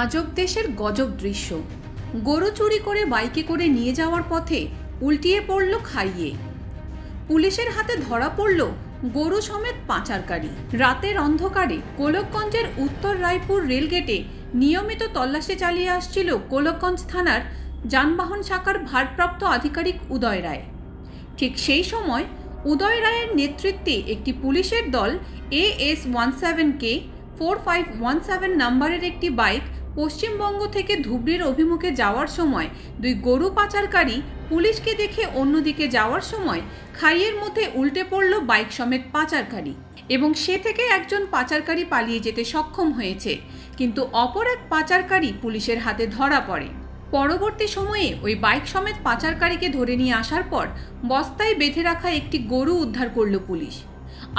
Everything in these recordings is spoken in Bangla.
আজব দেশের গজব দৃশ্য। গরু চুরি করে বাইকে করে নিয়ে যাওয়ার পথে উল্টিয়ে পড়ল খাইয়ে। পুলিশের হাতে ধরা পড়ল গরু সমেত পাচারকারী। রাতের অন্ধকারে গোলকগঞ্জের উত্তর রায়পুর রেলগেটে নিয়মিত তল্লাশি চালিয়ে আসছিল গোলকগঞ্জ থানার যানবাহন শাখার ভারপ্রাপ্ত আধিকারিক উদয় রায়। ঠিক সেই সময় উদয় রায়ের নেতৃত্বে একটি পুলিশের দল AS17K 4517 নম্বরের একটি বাইক পশ্চিমবঙ্গ থেকে ধুবড়ির অভিমুখে যাওয়ার সময় দুই গরু পাচারকারী পুলিশকে দেখে অন্যদিকে যাওয়ার সময় খাইয়ের মধ্যে উল্টে পড়ল বাইক সমেত পাচারকারী এবং সে থেকে একজন পাচারকারী পালিয়ে যেতে সক্ষম হয়েছে, কিন্তু অপর এক পাচারকারী পুলিশের হাতে ধরা পড়ে। পরবর্তী সময়ে ওই বাইক সমেত পাচারকারীকে ধরে নিয়ে আসার পর বস্তায় বেঁধে রাখা একটি গরু উদ্ধার করল পুলিশ।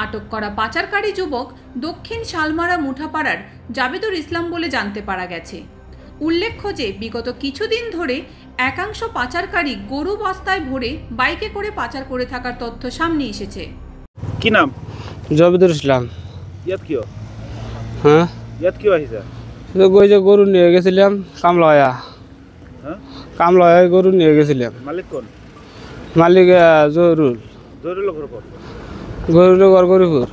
আটক করা পাচারকারী যুবক দক্ষিণ শালমারা মুঠাপাড়ার জাবেদুল ইসলাম বলে জানতে পারা গেছে। উল্লেখ্য যে বিগত কিছুদিন ধরে একাংশ পাচারকারী গরু বস্তায় ভরে বাইকে করে পাচার করে থাকার তথ্য সামনে এসেছে। কি নাম? জাবেদুল ইসলাম। ইয়াত কিয়? হ্যাঁ, ইয়াত কিয় আহিছা? ওই যে গরু নিয়ে গেছিলাম কামলয়া। হ্যাঁ, কামলয়া গরু নিয়ে গেছিলাম। মালিক কোন? মালিক জহুরুল। জহুরুল ঘর কোন? গরুনগর গরিপুর।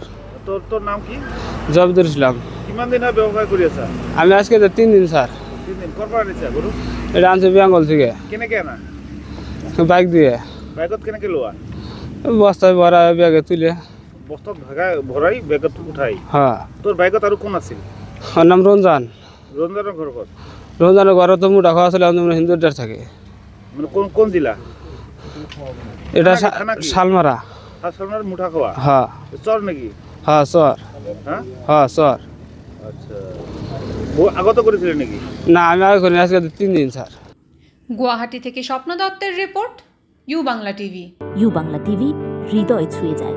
তোর নাম কি? জাবেদুল ইসলাম। কিমান দিন ব্যবসায় কৰি আছা? আমি আজকে 3 দিন স্যার। 3 দিন করবা নিছা গরু? এটা আনছে বেঙ্গল থেকে। কেনেকে আনা? বাইক দিয়ে। বাইকত কেনেকে লোৱা? বস্তায় ভরা ব্যাগে তুলে। বস্তাত ভৰাই বেগত উঠাই? হ্যাঁ। তোর বাইকত আৰু কোন আছিল? ওর নাম রঞ্জন। রঞ্জনৰ ঘৰ ক'ত? রঞ্জনের ঘরে তো মুঠা খাওয়া ছিল, আমরা হিন্দুদের থাকে। মানে কোন জিলা? এটা শালমারা। শালমারার মুঠা খাওয়া? হ্যাঁ। চর নাকি? হ্যাঁ চর। হ্যাঁ হ্যাঁ চর। আচ্ছা, আগত করেছিলেন নাকি? না, আমি আগে করিনি, আজকে 3 দিন স্যার। গুয়াহাটি থেকে স্বপ্ন দত্তের report, U Bangla TV. U Bangla TV, হৃদয় ছুঁয়ে যায়।